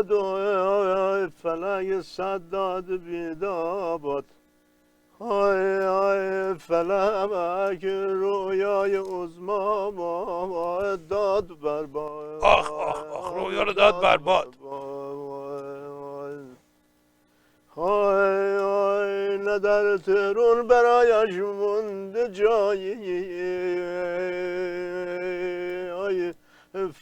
بود و فلک صداد بیداباد های های فلک رویای عظما داد بر باد آخ آخ آخ رویا رو داد بر باد. های های نه در تهران برایش مونده جایی های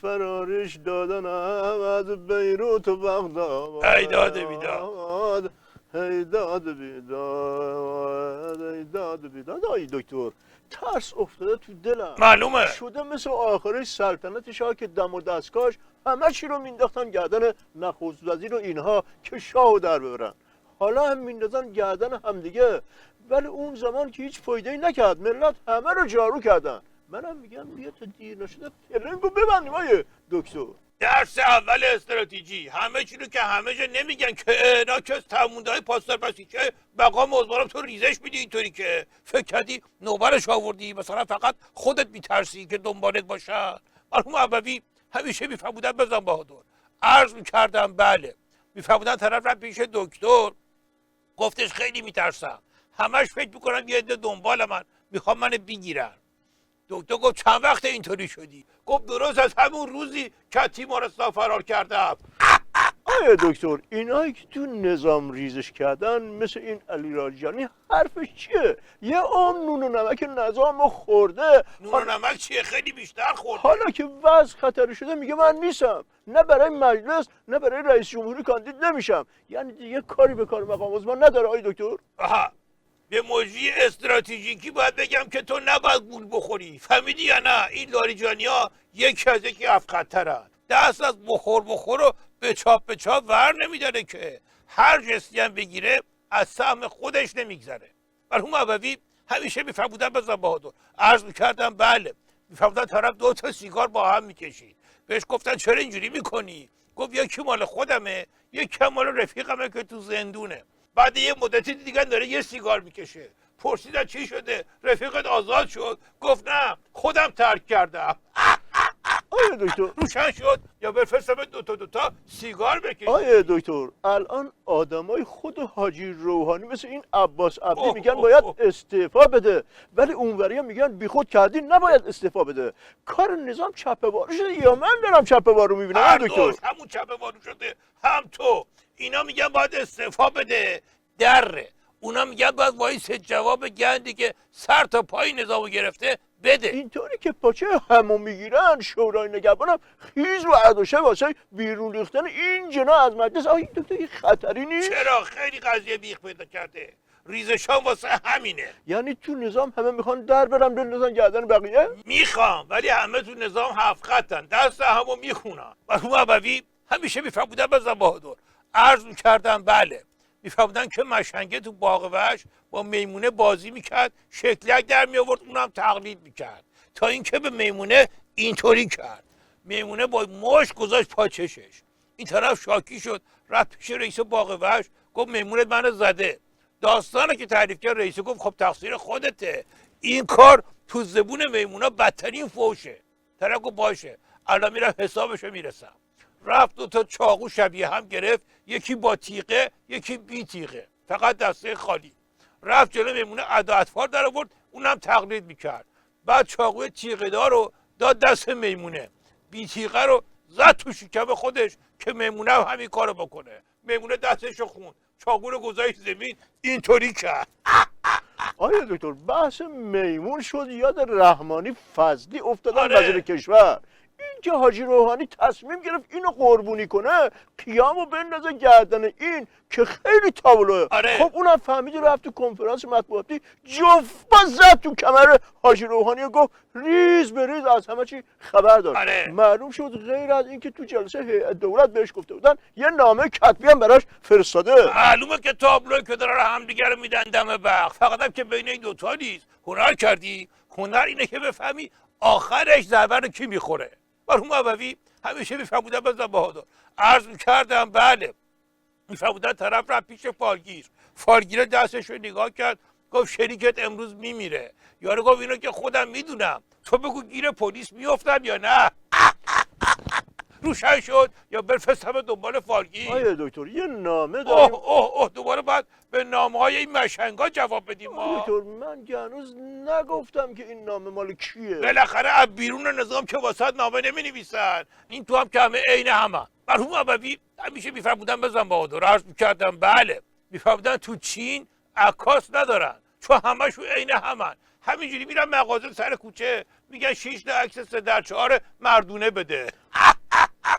فرارش دادن از بیروت و بغداد ای داد بیداد. ای داد بیداد ای داد بیداد. آی دکتر ترس افتاده تو دلم، معلومه. شده مثل آخرش سلطنت شاه که دم و دستکاش همه چی رو مینداختن گردن نخست وزیر و اینها که شاهو در ببرن، حالا هم میندازن گردن همدیگه. ولی اون زمان که هیچ فایده‌ای نکرد، ملت همه رو جارو کردن. منم میگم بیا تا دیر نشده پلنگو ببندیم آیه دکتر. درس اول استراتژی، همه چی رو که همه جا نمیگن که اینا که تمونده های پاسدار پسی که مقام عضوانم تو ریزش میدی اینطوری که فکر کردی نوبرش آوردی مثلا فقط خودت میترسی که دنبالت باشن. مرحوم ابوی همیشه میفهمودن بزن بهادر، عرض میکردم بله، میفهمودن طرف رفت پیش دکتر گفتش خیلی میترسم، همش فکر میکنم یه عده دنبال من میخوام منو بگیرن. دکتر گفت چند وقت اینطوری شدی؟ گفت درست از همون روزی که تیمارستان فرار کردم. آیا دکتر اینایی که تو نظام ریزش کردن مثل این علی راجانی حرفش چیه؟ یه عام نون و نمک نظام خورده، نون و نمک چیه؟ خیلی بیشتر خورده. حالا که وضع خطری شده میگه من نیستم، نه برای مجلس نه برای رئیس جمهوری کاندید نمیشم. یعنی دیگه کاری به کار مقام عثمان نداره آی دکتر؟ آها، به موضوع استراتژیکی باید بگم که تو نباید گول بخوری، فهمیدی یا نه؟ این لاریجانی ها یکی از یکی افخطرن، دست از بخور رو به چاپ ور نمیداره که هر جستی هم بگیره از سهم خودش نمیگذره. مرحوم ابوی همیشه میفرمودن بزن بهادر، عرض میکردم بله، میفرمودن طرف 2 تا سیگار با هم میکشید، بهش گفتن چرا اینجوری میکنی؟ گفت یکی مال خودمه یکی مال رفیقمه که تو زندونه. بعد یه مدتی دیگه داره یه سیگار میکشه، پرسیدن چی شده؟ رفیقت آزاد شد؟ گفت نه خودم ترک کردم. آیا دکتر روشن شد یا بفرستم دو تا سیگار بکشی؟ آیا دکتر الان آدمای خود حاجی روحانی مثل این عباس عبدی میگن باید استعفا بده، ولی اونوریا میگن بیخود کردی نباید استعفا بده. کار نظام چپه وارو شده یا من دارم چپه وارو میبینم دکتر؟ همون چپه وارو شده هم تو. اینا میگن باید استعفا بده دره، اونا میگن باید وایس جواب گندی که سر تا پای نظامو گرفته بده. اینطوری که پاچه همو میگیرن شورای نگهبانم خیز و عداشه واسه بیرون ریختن این جنا از مجلس. آیا دکتر این خطری نیست؟ چرا؟ خیلی قضیه بیخ پیدا کرده، ریزشان واسه همینه. یعنی تو نظام همه میخوان در برن بندازن گردن بقیه؟ میخوام، ولی همه تو نظام 7 خطن، دست همو میخونن. مرحوم ابوی همیشه میفرمودن بزن بهادر، عرض میکردم بله، میفهمدن که مشنگه تو باغ وحش با میمونه بازی میکرد، شکلک در میآورد، اونم تقلید میکرد، تا اینکه به میمونه اینطوری کرد، میمونه با مشت گذاشت پاچشش، این طرف شاکی شد رفت پیش رئیس باغ وحش گفت میمونه منو زده. داستانه که تعریف کرد رئیس گفت خب تقصیر خودته، این کار تو زبون میمونا بدترین فوشه. طرف گفت باشه الان میرم حسابشو میرسم. رفت 2 تا چاقو شبیه هم گرفت، یکی با تیغه یکی بی تیغه، فقط دسته خالی. رفت جلو میمونه ادا اطفال در آورد، اونم تقلید میکرد. بعد چاقوی تیغه دار رو داد دست میمونه، بی تیغه رو زد تو شکم خودش که میمونه هم همین کارو بکنه. میمونه دستشو خوند، چاقو رو گذاشت زمین، اینطوری کرد. آیا دکتر بحث میمون شد یاد رحمانی فضلی افتادن آره. وزیر کشور. این که حاجی روحانی تصمیم گرفت اینو قربونی کنه، قیامو بندازه گردن این که خیلی تابلوه. آره. خب اونم فهمیدی رفت تو کنفرانس مطبوعاتی جفت با زد تو کمر حاجی روحانی و گفت ریز به ریز از همه چی خبر داشت. آره. معلوم شد غیر از اینکه تو جلسه هیئت دولت بهش گفته بودن یه نامه کتبی هم براش فرستاده. معلومه که تابلوی که داره همدیگه رو میدن دم بخ، فقط هم که بین این دوتا نیست. هنر کردی؟ هنر اینه که بفهمی آخرش ضربه رو کی میخوره. مرحوم ابوی همیشه میفهمودن بزن بهادر، عرض میکردم بله، میفهمودن طرف رفت پیش فالگیر، فالگیر دستش رو نگاه کرد گفت شریکت امروز میمیره. یارو گفت اینو که خودم میدونم، تو بگو گیر پلیس میافتم یا نه. روشن شد یا بفرستم دنبال فالگیر؟ آیه دکتر یه نامه اوه داریم. اوه اوه دوباره باید به نامه های این مشنگا جواب بدیم ما. دکتر من که هنوز نگفتم که این نامه مال کیه. بالاخره از بیرون نظام که واسه نامه نمی نویسن. این تو هم که همه عین همه. مرحوم ابوی همیشه میفرمودن بزن بهادر، عرض میکردم بله، میفرمودن تو چین عکاس ندارن چون همشون عین همن. همینجوری میرن مغازه سر کوچه میگن 6 تا عکس 3x4 مردونه بده.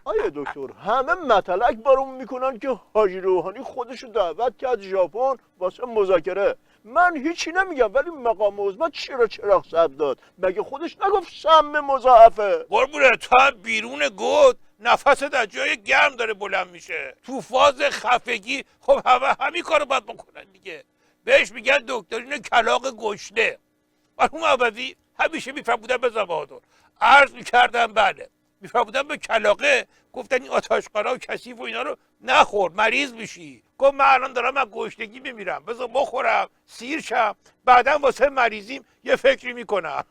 آیه دکتر همه متلک برام میکنن که حاجی روحانی خودشو دعوت کرد ژاپن واسه مذاکره. من هیچی نمیگم ولی مقام عظما چرا چراغ سبز داد؟ مگه خودش نگفت سم مضاعفه؟ قربونه تو هم بیرون گود نفست از جای گرم داره بلند میشه. تو فاز خفگی خب همه همین کارو باید بکنن دیگه. بهش میگن دکترین کلاغ گشنه. مرحوم ابوی همیشه میفرمودن بزن بهادر، عرض میکردم بله، میفرمودن به کلاغه، گفتن این آتشقالا و کثیف و اینا رو نخور مریض میشی. گفت من الان دارم از گشنگی میمیرم، بذار بخورم سیر شم، بعدا واسه مریضیم یه فکری میکنم.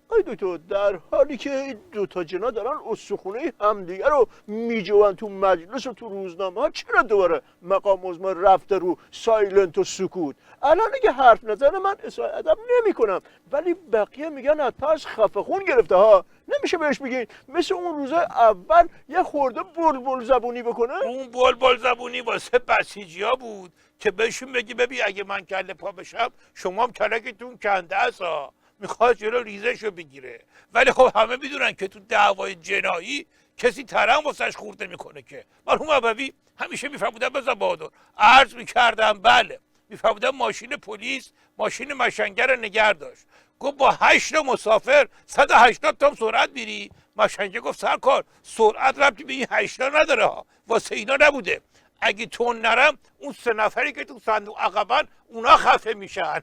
آی دکتر در حالی که این دوتا جنا دارن استخونه همدیگه رو میجوان تو مجلس و تو روزنامه ها، چرا دوباره مقام عظما رفته رو سایلنت و سکوت؟ الان اگه حرف نزنه من اصلاح ادب نمی کنم، ولی بقیه میگن از ترس خفه خون گرفته ها. نمیشه بهش بگین مثل اون روز اول یه خورده بلبل زبونی بکنه؟ اون بلبل زبونی واسه بسیجیا بود که بهشون بگی ببین اگه من کله پا بشم شما هم کلکتون کنده است ها. میخواد جلو ریزشو بگیره. ولی خب همه میدونن که تو دعوای جنایی کسی ترم واسش خورد نمیکنه که. مرحوم ابوی همیشه میفرمودن بزن بهادر، عرض میکردم بله، میفرمودن ماشین پلیس ماشین مشنگر رو نگه داشت. گفت با 8 مسافر 180 تا سرعت میری؟ مشنگه گفت سرکار سرعت ربطی به این 8 نداره ها، واسه اینا نبوده، اگه تون نرم اون 3 نفری که تو صندوق عقبن اونا خفه میشن.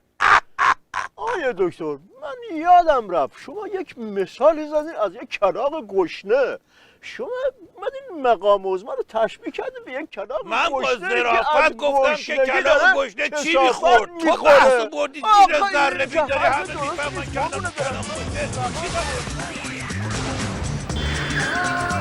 آیه دکتر من یادم رفت شما یک مثالی زدین از یک کلاغ گشنه. شما اومدین مقام عظما رو تشبیه کردین به یک کلاغ من با گشنه که ظرافت از گفتم که گشنگی کلاغ داره گشنه چی کثافت میخورد؟ تو می‌خوره. بحثو بردی زیر آخه ذره این بیداری حرف همه درست میفهمن نیست. کلاغ قربونت برم. گشنه چی